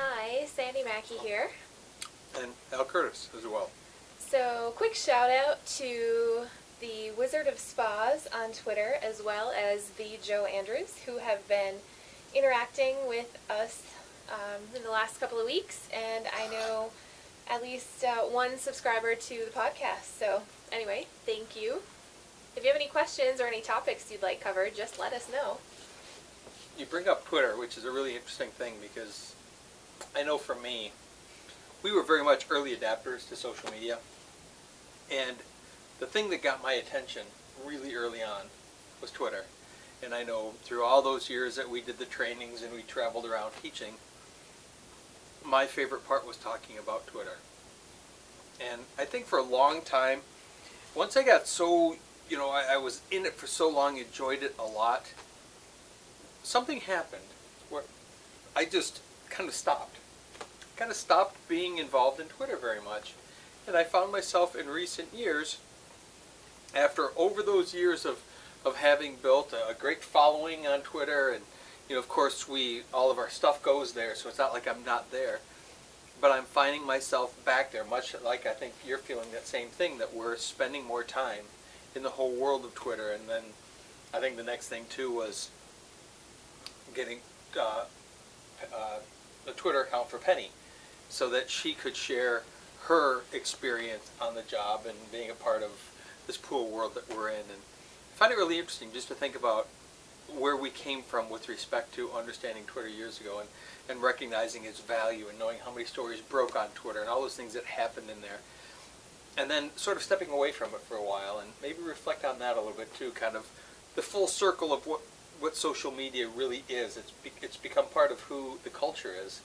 Hi, Sandy Mackey here. And Al Curtis as well. So, quick shout out to the Wizard of Spas on Twitter, as well as the Joe Andrews, who have been interacting with us in the last couple of weeks, and I know at least one subscriber to the podcast. So, anyway, thank you. If you have any questions or any topics you'd like covered, just let us know. You bring up Twitter, which is a really interesting thing because I know for me, we were very much early adapters to social media. And the thing that got my attention really early on was Twitter. And I know through all those years that we did the trainings and we traveled around teaching, my favorite part was talking about Twitter. And I think for a long time, once I got so, I was in it for so long, enjoyed it a lot, something happened where I just kind of stopped being involved in Twitter very much. And I found myself in recent years, after over those years of having built a great following on Twitter, and of course all of our stuff goes there, so it's not like I'm not there, but I'm finding myself back there, much like I think you're feeling that same thing, that we're spending more time in the whole world of Twitter. And then I think the next thing too was getting a Twitter account for Penny, so that she could share her experience on the job and being a part of this pool world that we're in. And I find it really interesting just to think about where we came from with respect to understanding Twitter years ago, and recognizing its value and knowing how many stories broke on Twitter and all those things that happened in there. And then sort of stepping away from it for a while and maybe reflect on that a little bit too, kind of the full circle of what social media really is. It's become part of who the culture is.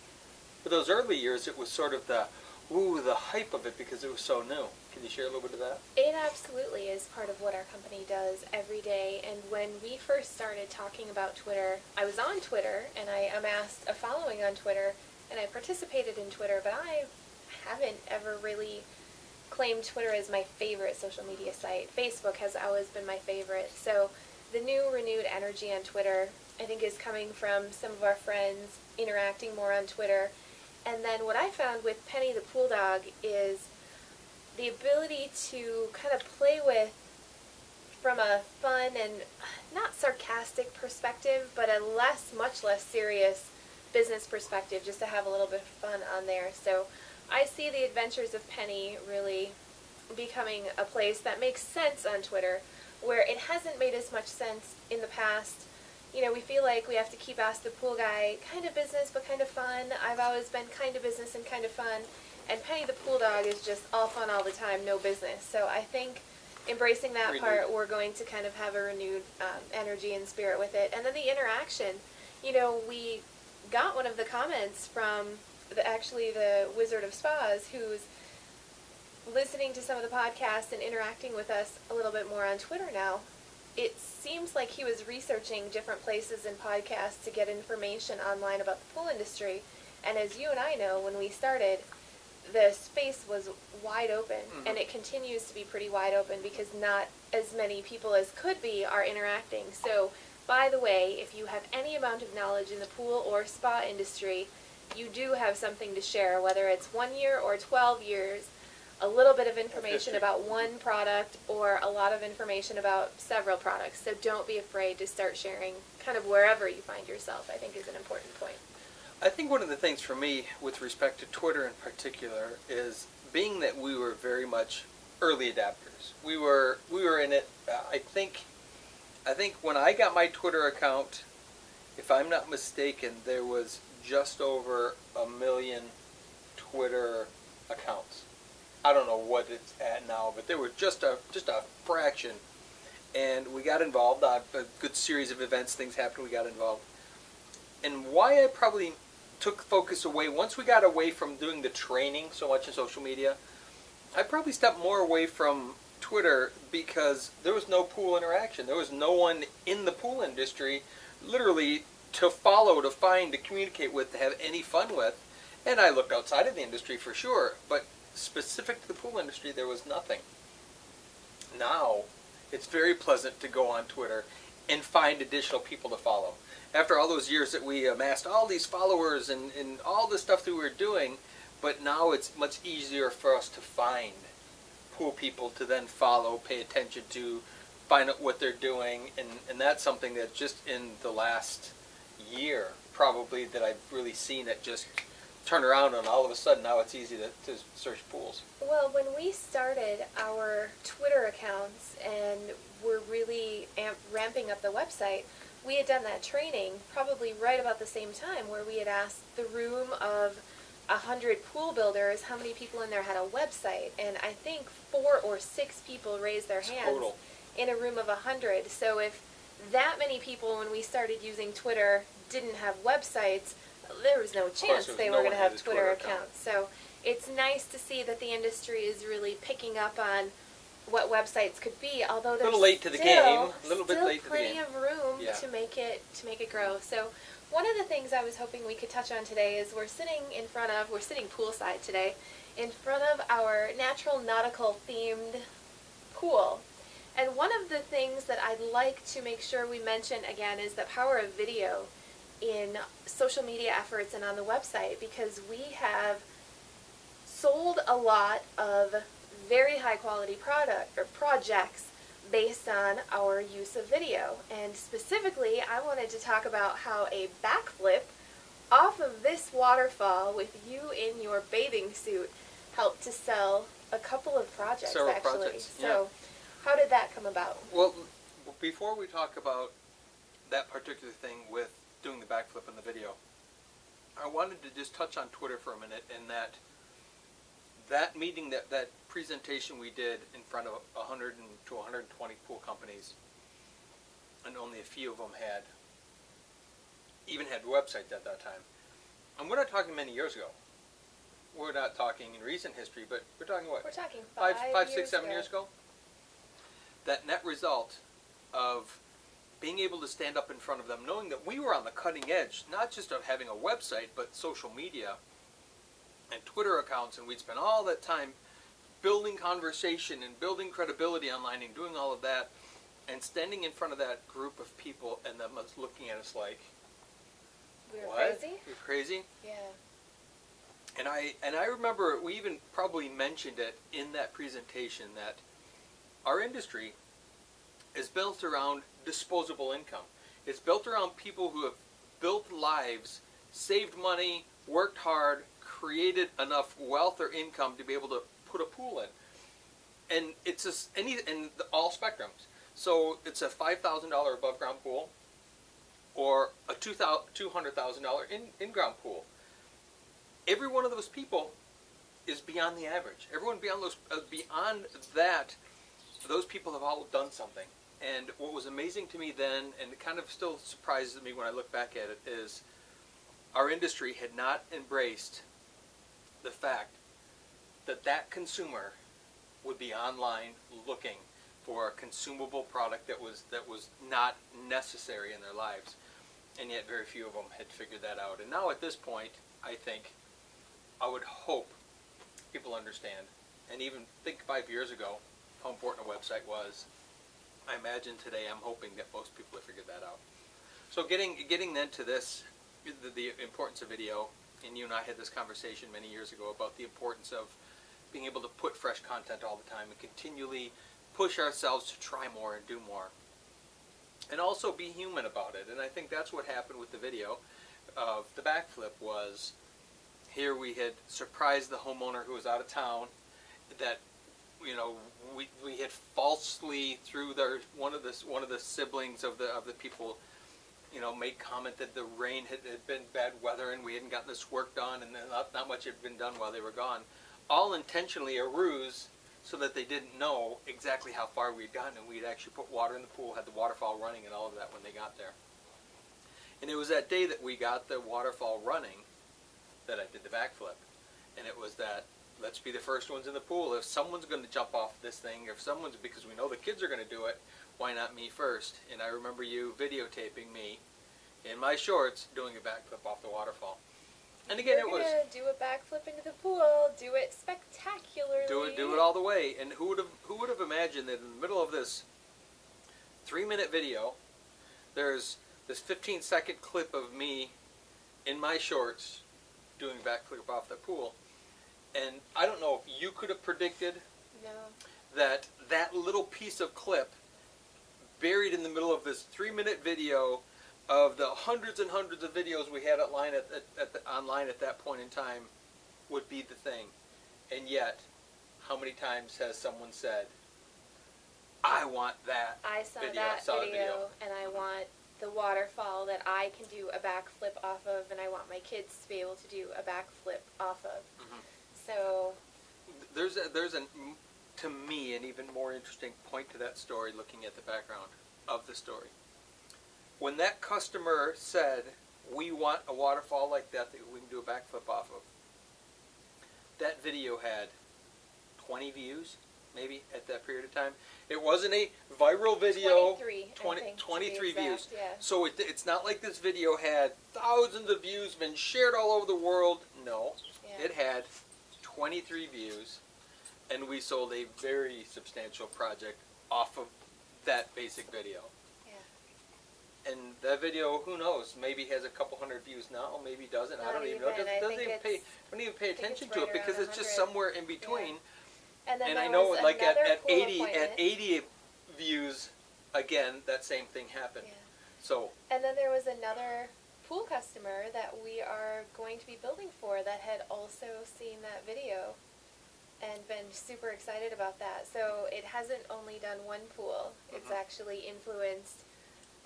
For those early years, it was sort of the hype of it because it was so new. Can you share a little bit of that? It absolutely is part of what our company does every day. And when we first started talking about Twitter, I was on Twitter and I amassed a following on Twitter and I participated in Twitter, but I haven't ever really claimed Twitter as my favorite social media site. Facebook has always been my favorite. So the new renewed energy on Twitter, I think, is coming from some of our friends interacting more on Twitter. And then what I found with Penny the Pool Dog is the ability to kind of play with, from a fun and not sarcastic perspective, but a much less serious business perspective, just to have a little bit of fun on there. So I see the adventures of Penny really becoming a place that makes sense on Twitter, where it hasn't made as much sense in the past. We feel like we have to keep Ask the Pool Guy kind of business but kind of fun. I've always been kind of business and kind of fun. And Penny the Pool Dog is just all fun all the time, no business. So I think embracing that part, we're going to kind of have a renewed energy and spirit with it. And then the interaction. We got one of the comments from the Wizard of Spas, who's listening to some of the podcasts and interacting with us a little bit more on Twitter now. It seems like he was researching different places and podcasts to get information online about the pool industry. And as you and I know, when we started, the space was wide open, and it continues to be pretty wide open because not as many people as could be are interacting. So, by the way, if you have any amount of knowledge in the pool or spa industry, you do have something to share, whether it's 1 year or 12 years. A little bit of information about one product or a lot of information about several products. So don't be afraid to start sharing kind of wherever you find yourself, I think, is an important point. I think one of the things for me with respect to Twitter in particular is being that we were very much early adapters. We were in it. I think when I got my Twitter account, if I'm not mistaken, there was just over 1 million Twitter accounts. I don't know what it's at now, but there were just a fraction, and we got involved. A good series of events, things happened. We got involved, and why I probably took focus away once we got away from doing the training so much in social media. I probably stepped more away from Twitter because there was no pool interaction. There was no one in the pool industry, literally, to follow, to find, to communicate with, to have any fun with. And I looked outside of the industry for sure, but specific to the pool industry, there was nothing. Now, it's very pleasant to go on Twitter and find additional people to follow. after all those years that we amassed all these followers and all the stuff that we were doing, but now it's much easier for us to find pool people to then follow, pay attention to, find out what they're doing, and that's something that just in the last year probably that I've really seen it just turn around, and all of a sudden now it's easy to search pools. Well, when we started our Twitter accounts and were really ramping up the website, we had done that training probably right about the same time where we had asked the room of 100 pool builders how many people in there had a website, and I think 4 or 6 people raised their hands Total. in a room of 100. So if that many people when we started using Twitter didn't have websites, there was no chance they were going to have Twitter accounts. So it's nice to see that the industry is really picking up on what websites could be, although there's a little late to the game, a little bit late to the game. Plenty of room to make it grow. So one of the things I was hoping we could touch on today is we're sitting poolside today in front of our natural nautical themed pool. And one of the things that I'd like to make sure we mention again is the power of video in social media efforts and on the website, because we have sold a lot of very high quality projects based on our use of video. And specifically, I wanted to talk about how a backflip off of this waterfall with you in your bathing suit helped to sell a couple of projects. Several projects, So how did that come about? Well, before we talk about that particular thing with doing the backflip in the video, I wanted to just touch on Twitter for a minute, and that meeting, that presentation we did in front of 100 to 120 pool companies, and only a few of them had websites at that time. And we're not talking many years ago. We're not talking in recent history, but we're talking what? We're talking 5, 6, 7 years ago. That net result of being able to stand up in front of them, knowing that we were on the cutting edge, not just of having a website, but social media and Twitter accounts, and we'd spend all that time building conversation and building credibility online and doing all of that, and standing in front of that group of people and them looking at us like, we were what? crazy? You're crazy? Yeah. And I remember we even probably mentioned it in that presentation that our industry is built around disposable income. It's built around people who have built lives, saved money, worked hard, created enough wealth or income to be able to put a pool in. And it's just all spectrums. So it's a $5,000 above ground pool or a $200,000 in-ground pool. Every one of those people is beyond the average. Everyone beyond that, those people have all done something. And what was amazing to me then, and it kind of still surprises me when I look back at it, is our industry had not embraced the fact that that consumer would be online looking for a consumable product that was not necessary in their lives. And yet very few of them had figured that out. And now at this point, I would hope people understand, and even think 5 years ago how important a website was. I imagine today I'm hoping that most people have figured that out. So getting then to this, the importance of video, and you and I had this conversation many years ago about the importance of being able to put fresh content all the time and continually push ourselves to try more and do more. And also be human about it. And I think that's what happened with the video of the backflip was, here we had surprised the homeowner who was out of town, that we had falsely through one of the siblings of the people, made comment that the rain had been bad weather and we hadn't gotten this work done, and then not much had been done while they were gone. All intentionally a ruse so that they didn't know exactly how far we'd gotten, and we'd actually put water in the pool, had the waterfall running and all of that when they got there. And it was that day that we got the waterfall running that I did the backflip. And it was that, let's be the first ones in the pool. If someone's going to jump off this thing, because we know the kids are going to do it, why not me first? And I remember you videotaping me in my shorts doing a backflip off the waterfall. And again, You're gonna do a backflip into the pool, do it spectacularly. Do it all the way. And who would have imagined that in the middle of this 3-minute video, there's this 15-second clip of me in my shorts doing backflip off the pool. And I don't know if you could have predicted that little piece of clip buried in the middle of this 3-minute video of the hundreds and hundreds of videos we had online at that point in time would be the thing. And yet, how many times has someone said, I want that I saw video. that video, and I want the waterfall that I can do a backflip off of, and I want my kids to be able to do a backflip off of. Mm-hmm. So there's to me, an even more interesting point to that story, looking at the background of the story. When that customer said, we want a waterfall like that we can do a backflip off of, that video had 20 views, maybe, at that period of time. It wasn't a viral video. 23 views. Yeah. So it's not like this video had thousands of views, been shared all over the world. No, it had 23 views, and we sold a very substantial project off of that basic video. Yeah. And that video, who knows, maybe has a couple hundred views now, maybe doesn't. I don't even know. Don't even pay attention to it because it's just somewhere in between. Yeah. And then I know, like at 80 views, again, that same thing happened. Yeah. So. And then there was another pool customer that we are going to be building for that had also seen that video and been super excited about that. So it hasn't only done one pool. Mm-hmm. It's actually influenced,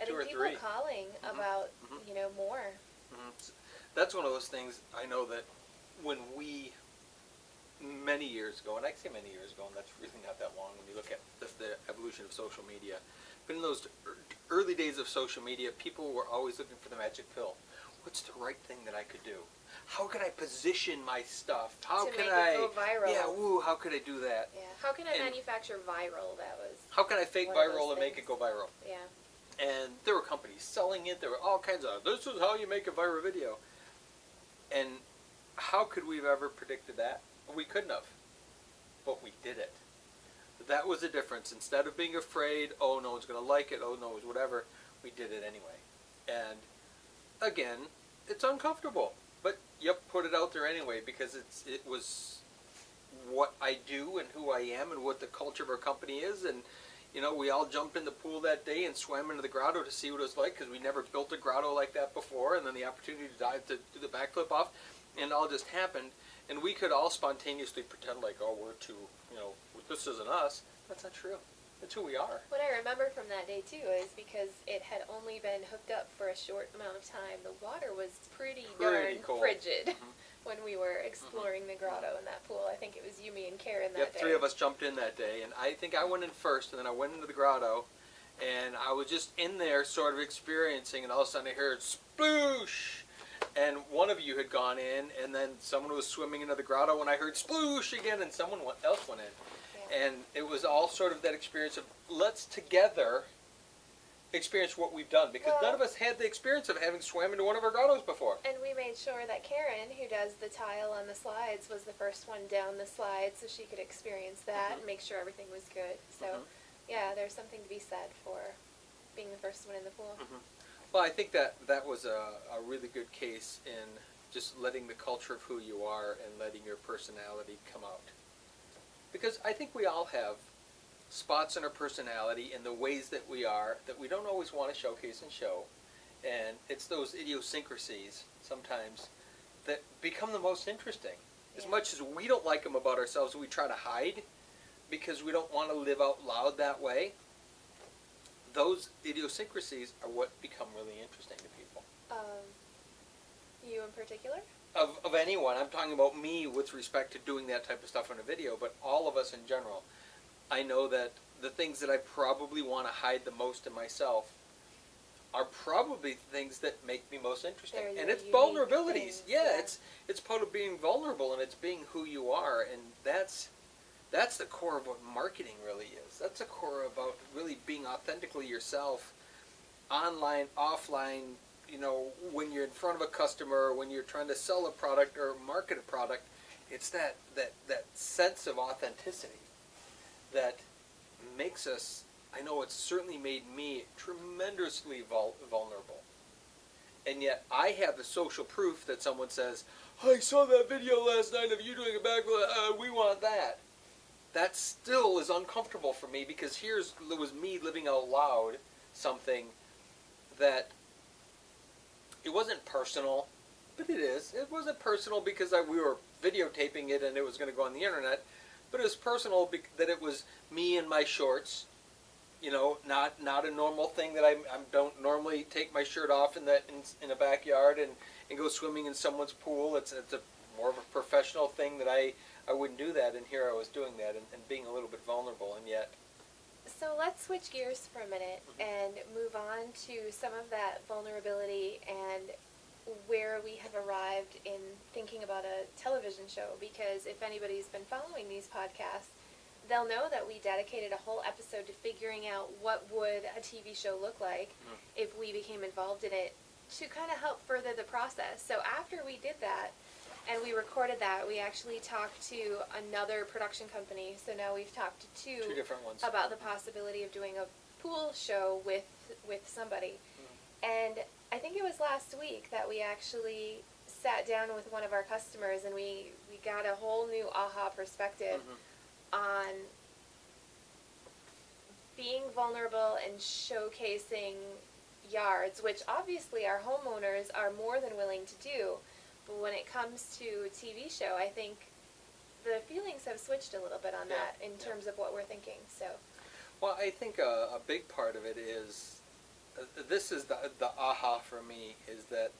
I think, people calling about, more. Mm-hmm. That's one of those things I know that when we, many years ago, and I say many years ago, and that's really not that long when you look at the evolution of social media, but in those early days of social media, people were always looking for the magic pill. What's the right thing that I could do? How can I position my stuff? How to can make I it go viral? Yeah, how could I do that? Yeah. How can I manufacture viral? That was. How can I fake viral and make it go viral? Yeah. And there were companies selling it. There were all kinds of, this is how you make a viral video. And how could we have ever predicted that? We couldn't have. But we did it. That was the difference. Instead of being afraid, oh, no one's going to like it, oh, no, it's whatever, we did it anyway. And again, it's uncomfortable. But you put it out there anyway because it was what I do and who I am and what the culture of our company is. And, we all jumped in the pool that day and swam into the grotto to see what it was like because we never built a grotto like that before. And then the opportunity to dive to do the backflip off, and it all just happened. And we could all spontaneously pretend like, oh, we're too, this isn't us. That's not true. That's who we are. What I remember from that day, too, is because it had only been hooked up for a short amount of time, the water was pretty darn cold. Frigid when we were exploring the grotto in that pool. I think it was you, me, and Karen that day. 3 of us jumped in that day, and I think I went in first, and then I went into the grotto, and I was just in there sort of experiencing, and all of a sudden I heard sploosh! And one of you had gone in, and then someone was swimming into the grotto, and I heard sploosh again, and someone else went in. Yeah. And it was all sort of that experience of, let's together experience what we've done, because none of us had the experience of having swam into one of our grottos before. And we made sure that Karen, who does the tile on the slides, was the first one down the slide so she could experience that and make sure everything was good. So, yeah, there's something to be said for being the first one in the pool. Well, I think that was a really good case in just letting the culture of who you are and letting your personality come out. Because I think we all have spots in our personality and the ways that we are that we don't always want to showcase and show. And it's those idiosyncrasies sometimes that become the most interesting. As much as we don't like them about ourselves, we try to hide because we don't want to live out loud that way. Those idiosyncrasies are what become really interesting to people. You in particular? Of anyone. I'm talking about me with respect to doing that type of stuff on a video, but all of us in general. I know that the things that I probably want to hide the most in myself are probably things that make me most interesting. And it's vulnerabilities. It's part of being vulnerable, and it's being who you are, and that's the core of what marketing really is. That's the core about really being authentically yourself, online, offline, when you're in front of a customer, when you're trying to sell a product or market a product. It's that sense of authenticity that makes us, I know it's certainly made me tremendously vulnerable. And yet I have the social proof that someone says, I saw that video last night of you doing a backflip, we want that. That still is uncomfortable for me because it was me living out loud something that it wasn't personal, but it is. It wasn't personal because we were videotaping it and it was going to go on the internet, but it was personal that it was me in my shorts. You know, not a normal thing that I don't normally take my shirt off in a backyard and go swimming in someone's pool. It's a more of a professional thing that I wouldn't do that, and here I was doing that and being a little bit vulnerable, and yet. So let's switch gears for a minute and move on to some of that vulnerability and where we have arrived in thinking about a television show, because if anybody's been following these podcasts, they'll know that we dedicated a whole episode to figuring out what would a TV show look like if we became involved in it, to kind of help further the process. So after we did that and we recorded that, we actually talked to another production company. So now we've talked to two different ones about the possibility of doing a pool show with somebody. And I think it was last week that we actually sat down with one of our customers and we got a whole new aha perspective on being vulnerable and showcasing yards, which obviously our homeowners are more than willing to do. But when it comes to a TV show, I think the feelings have switched a little bit on that in terms of what we're thinking. So, well, I think a big part of it is, this is the aha for me, is that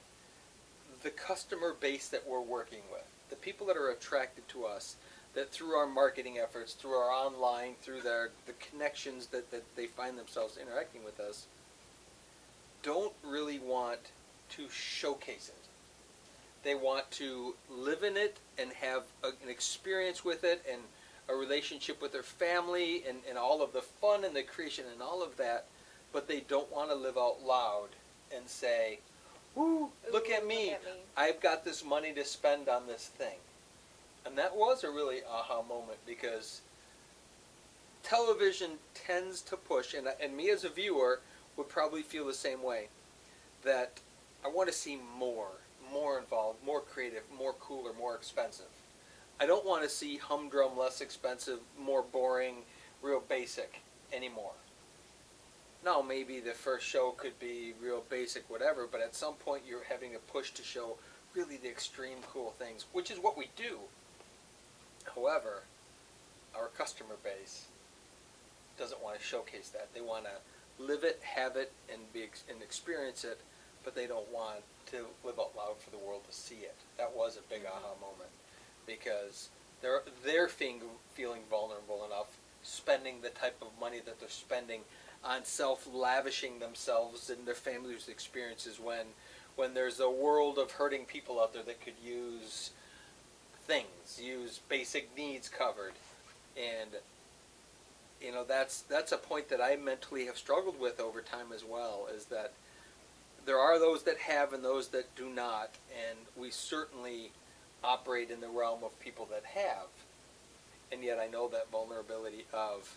the customer base that we're working with, the people that are attracted to us, that through our marketing efforts, through our online, through the connections that they find themselves interacting with us, don't really want to showcase it. They want to live in it and have an experience with it and a relationship with their family and all of the fun and the creation and all of that, but they don't want to live out loud and say, "Woo, look at me. I've got this money to spend on this thing." And that was a really aha moment, because television tends to push, and me as a viewer would probably feel the same way, that I want to see more involved, more creative, more cooler, more expensive. I don't want to see humdrum, less expensive, more boring, real basic anymore. Now, maybe the first show could be real basic, whatever, but at some point you're having a push to show really the extreme cool things, which is what we do. However, our customer base doesn't want to showcase that. They want to live it, have it, and experience it, but they don't want to live out loud for the world to see it. That was a big aha moment, because they're feeling vulnerable enough, spending the type of money that they're spending on self-lavishing themselves and their family's experiences when there's a world of hurting people out there that could use basic needs covered. And you know, that's a point that I mentally have struggled with over time as well, is that there are those that have and those that do not, and we certainly operate in the realm of people that have. And yet I know that vulnerability of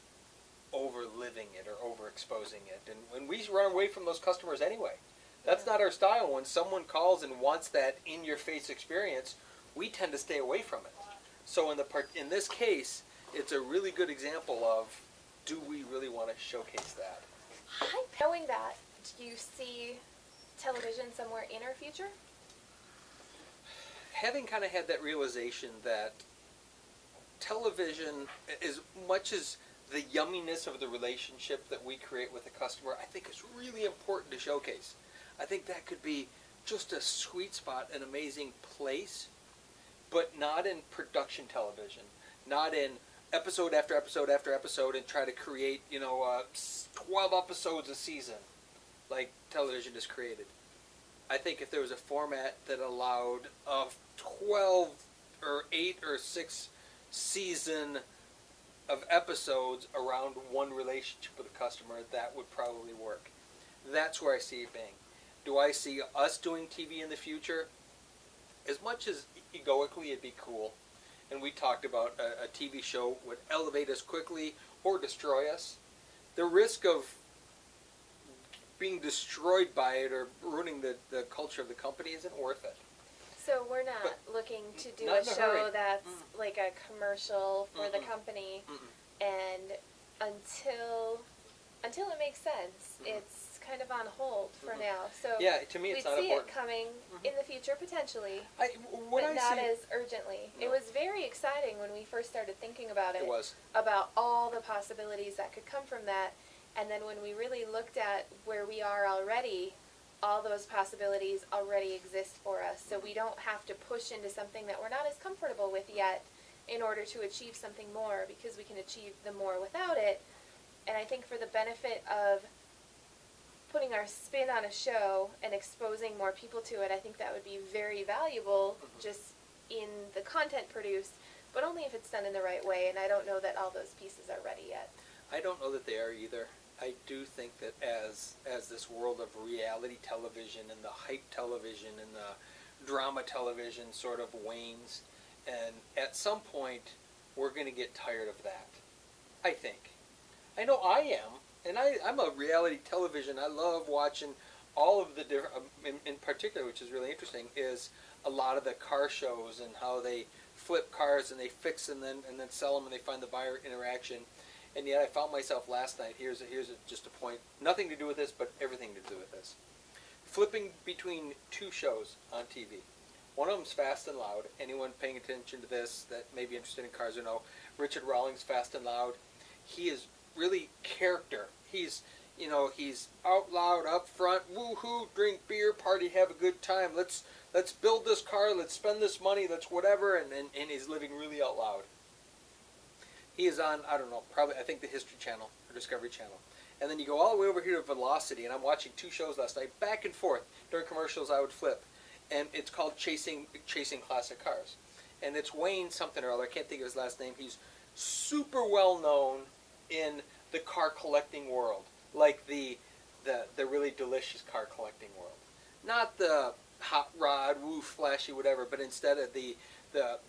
over-living it or overexposing it. And when we run away from those customers anyway, that's not our style. When someone calls and wants that in-your-face experience, we tend to stay away from it. So in this case, it's a really good example of, do we really want to showcase that? Knowing that, do you see television somewhere in our future? Having kind of had that realization that television, as much as the yumminess of the relationship that we create with the customer, I think is really important to showcase. I think that could be just a sweet spot, an amazing place, but not in production television, not in episode after episode after episode and try to create, 12 episodes a season like television is created. I think if there was a format that allowed a 12 or 8 or 6 season of episodes around one relationship with a customer, that would probably work. That's where I see it being. Do I see us doing TV in the future? As much as egoically it'd be cool, and we talked about a TV show would elevate us quickly or destroy us, the risk of being destroyed by it or ruining the culture of the company isn't worth it. So we're not But looking to do not a in a show hurry. that's like a commercial for the Mm-mm. company, Mm-mm. and until it makes sense, it's kind of on hold for now. So Yeah, to me it's we'd not see important. it coming in the future potentially, What but I not see, as urgently. No. It was very exciting when we first started thinking about it. It was. About all the possibilities that could come from that, and then when we really looked at where we are already, all those possibilities already exist for us. So we don't have to push into something that we're not as comfortable with yet in order to achieve something more, because we can achieve the more without it. And I think for the benefit of putting our spin on a show and exposing more people to it, I think that would be very valuable just in the content produced, but only if it's done in the right way, and I don't know that all those pieces are ready yet. I don't know that they are either. I do think that as this world of reality television and the hype television and the drama television sort of wanes, and at some point we're going to get tired of that. I think. I know I am, and I'm a reality television. I love watching all of the different, in particular, which is really interesting, is a lot of the car shows and how they flip cars and they fix and then sell them and they find the buyer interaction. And yet I found myself last night, just a point, nothing to do with this, but everything to do with this. Flipping between two shows on TV. One of them's Fast and Loud. Anyone paying attention to this that may be interested in cars or know, Richard Rawlings, Fast and Loud. He is really character. He's out loud, up front, woo-hoo, drink beer, party, have a good time. Let's build this car, let's spend this money, let's whatever, and he's living really out loud. He is on, I don't know, probably, I think the History Channel or Discovery Channel. And then you go all the way over here to Velocity, and I'm watching two shows last night, back and forth. During commercials, I would flip. And it's called Chasing Classic Cars. And it's Wayne something or other, I can't think of his last name. He's super well known in the car collecting world. Like the really delicious car collecting world. Not the hot rod, woo, flashy, whatever, but instead of the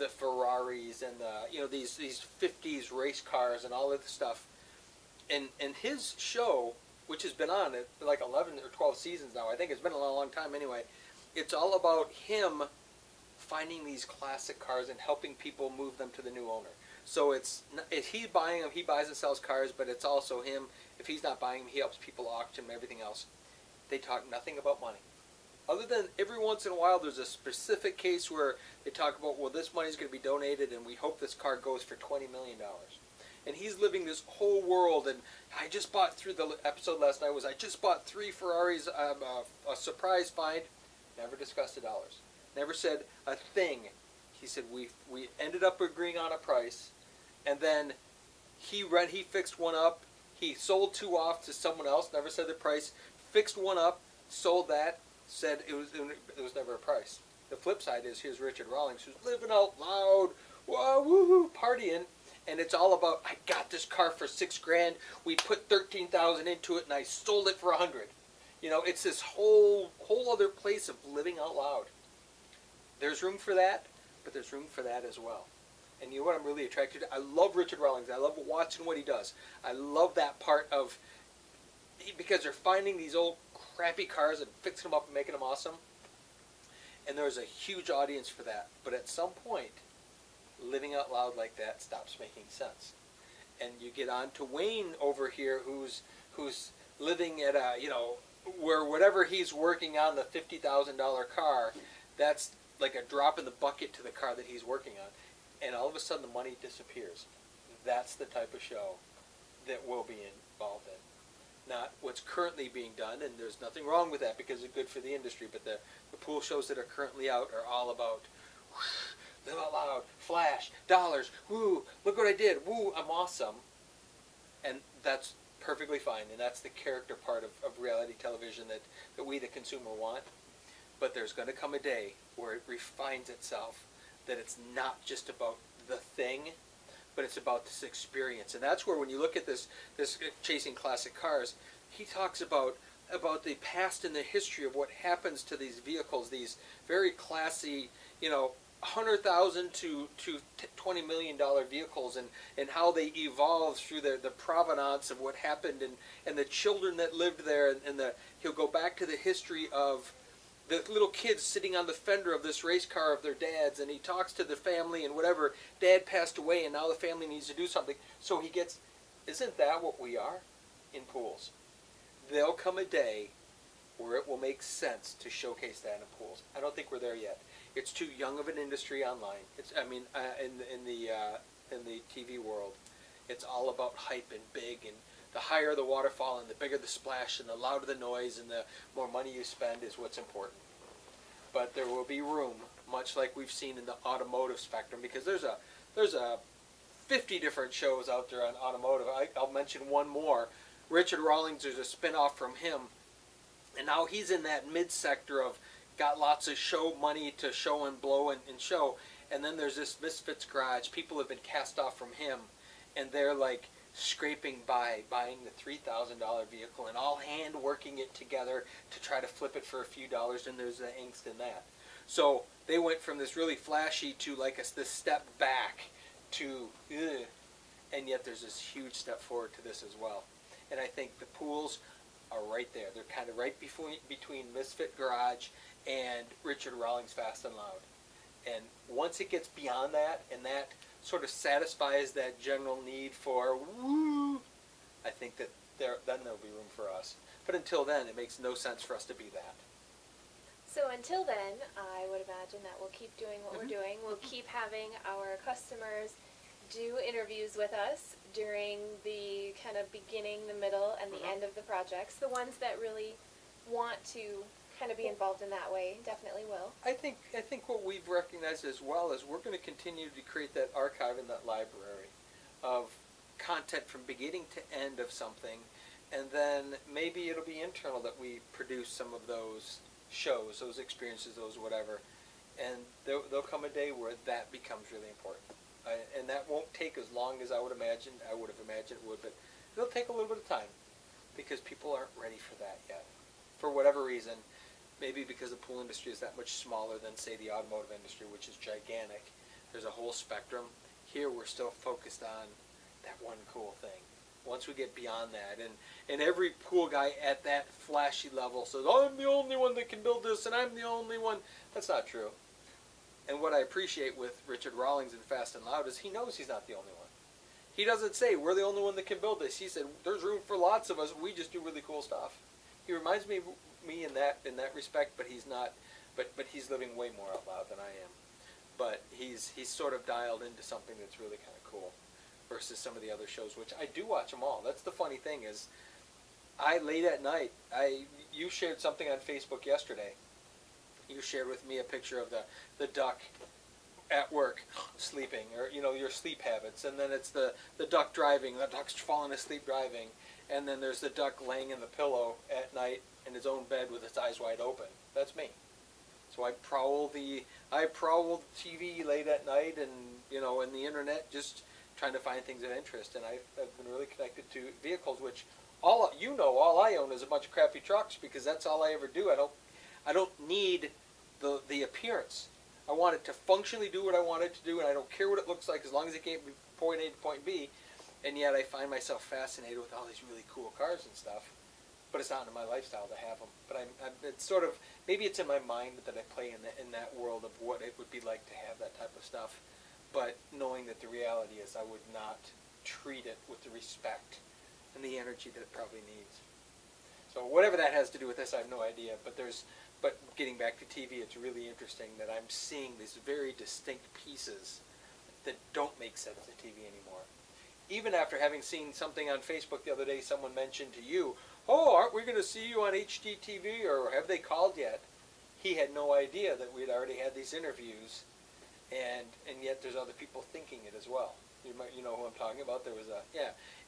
Ferraris and these 50s race cars and all of the stuff. And his show, which has been on it like 11 or 12 seasons now, I think it's been a long time anyway, it's all about him finding these classic cars and helping people move them to the new owner. So if he's buying them, he buys and sells cars, but it's also him. If he's not buying them, he helps people auction and everything else. They talk nothing about money. Other than every once in a while there's a specific case where they talk about, well, this money's going to be donated and we hope this car goes for $20 million. And he's living this whole world, and I just bought through the episode last night I just bought 3 Ferraris, a surprise find, never discussed the dollars. Never said a thing. He said we ended up agreeing on a price, and then he fixed one up, he sold 2 off to someone else, never said the price, fixed one up, sold that, said it was never a price. The flip side is here's Richard Rawlings, who's living out loud, whoa, woohoo, partying, and it's all about, I got this car for $6,000, we put $13,000 into it, and I sold it for $100. It's this whole other place of living out loud. There's room for that, but there's room for that as well. And you know what I'm really attracted to? I love Richard Rawlings. I love watching what he does. I love that part of, because they're finding these old crappy cars and fixing them up and making them awesome. And there's a huge audience for that. But at some point, living out loud like that stops making sense. And you get on to Wayne over here, who's living at where whatever he's working on, the $50,000 car, that's like a drop in the bucket to the car that he's working on. And all of a sudden the money disappears. That's the type of show that we'll be involved in. Not what's currently being done, and there's nothing wrong with that because it's good for the industry, but the pool shows that are currently out are all about live out loud, flash, dollars, woo, look what I did, woo, I'm awesome. And that's perfectly fine, and that's the character part of reality television that we, the consumer, want. But there's going to come a day where it refines itself, that it's not just about the thing, but it's about this experience. And that's where, when you look at this Chasing Classic Cars, he talks about the past and the history of what happens to these vehicles, these very classy, $100,000 to $20 million vehicles, and how they evolved through the provenance of what happened, and the children that lived there, and he'll go back to the history of the little kids sitting on the fender of this race car of their dads, and he talks to the family and whatever. Dad passed away, and now the family needs to do something. So he gets, isn't that what we are in pools? There'll come a day where it will make sense to showcase that in pools. I don't think we're there yet. It's too young of an industry online. In the TV world, it's all about hype and big, and the higher the waterfall and the bigger the splash and the louder the noise and the more money you spend is what's important. But there will be room, much like we've seen in the automotive spectrum, because there's a 50 different shows out there on automotive. I'll mention one more. Richard Rawlings, there's a spin-off from him, and now he's in that mid-sector of got lots of show money to show and blow and show. And then there's this Misfits Garage. People have been cast off from him, and they're like scraping by, buying the $3,000 vehicle and all hand working it together to try to flip it for a few dollars, and there's the angst in that. So they went from this really flashy to like this step back to, ugh, and yet there's this huge step forward to this as well. And I think the pools are right there. They're kind of right between Misfit Garage and Richard Rawlings Fast and Loud. And once it gets beyond that, and that sort of satisfies that general need for woo, I think that then there'll be room for us. But until then, it makes no sense for us to be that. So until then, I would imagine that we'll keep doing what we're doing. We'll keep having our customers do interviews with us during the kind of beginning, the middle, and the end of the projects. The ones that really want to kind of be involved in that way definitely will. I think what we've recognized as well is we're going to continue to create that archive and that library of content from beginning to end of something, and then maybe it'll be internal that we produce some of those shows, those experiences, those whatever, and there'll come a day where that becomes really important. And that won't take as long as I would have imagined it would, but it'll take a little bit of time because people aren't ready for that yet. For whatever reason, maybe because the pool industry is that much smaller than, say, the automotive industry, which is gigantic. There's a whole spectrum. Here we're still focused on that one cool thing. Once we get beyond that, and every pool guy at that flashy level says, I'm the only one that can build this, and I'm the only one. That's not true. And what I appreciate with Richard Rawlings and Fast and Loud is he knows he's not the only one. He doesn't say, we're the only one that can build this. He said, there's room for lots of us. We just do really cool stuff. He reminds me in that respect, but he's not. But he's living way more out loud than I am. But he's sort of dialed into something that's really kind of cool, versus some of the other shows, which I do watch them all. That's the funny thing is, late at night, you shared something on Facebook yesterday. You shared with me a picture of the duck at work sleeping, or your sleep habits, and then it's the duck driving. The duck's falling asleep driving, and then there's the duck laying in the pillow at night in his own bed with its eyes wide open. That's me. So I prowl the TV late at night, and and the internet, just trying to find things of interest. And I've been really connected to vehicles, which all I own is a bunch of crappy trucks because that's all I ever do. I don't need the appearance. I want it to functionally do what I want it to do, and I don't care what it looks like as long as it gets me from point A to point B. And yet I find myself fascinated with all these really cool cars and stuff. But it's not in my lifestyle to have them. But it's sort of, maybe it's in my mind that I play in that world of what it would be like to have that type of stuff. But knowing that the reality is I would not treat it with the respect and the energy that it probably needs. So whatever that has to do with this, I have no idea. But getting back to TV, it's really interesting that I'm seeing these very distinct pieces that don't make sense to TV anymore. Even after having seen something on Facebook the other day, someone mentioned to you, oh, aren't we going to see you on HGTV, or have they called yet? He had no idea that we'd already had these interviews, and yet there's other people thinking it as well. You know who I'm talking about? There was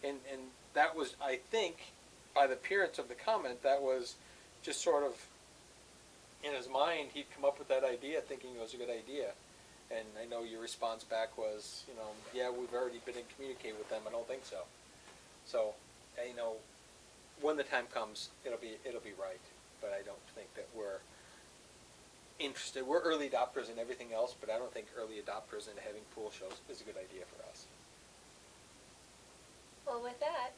and that was, I think, by the appearance of the comment, that was just sort of in his mind. He'd come up with that idea thinking it was a good idea. And I know your response back was, yeah, we've already been in communicate with them. I don't think so. So, when the time comes, it'll be right. But I don't think that interested. We're early adopters in everything else, but I don't think early adopters in having pool shows is a good idea for us. Well, with that,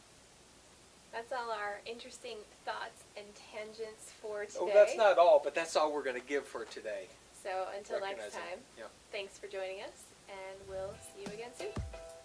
that's all our interesting thoughts and tangents for today. Oh, that's not all, but that's all we're going to give for today. So until next Recognizing. time, Yeah. thanks for joining us, and we'll see you again soon.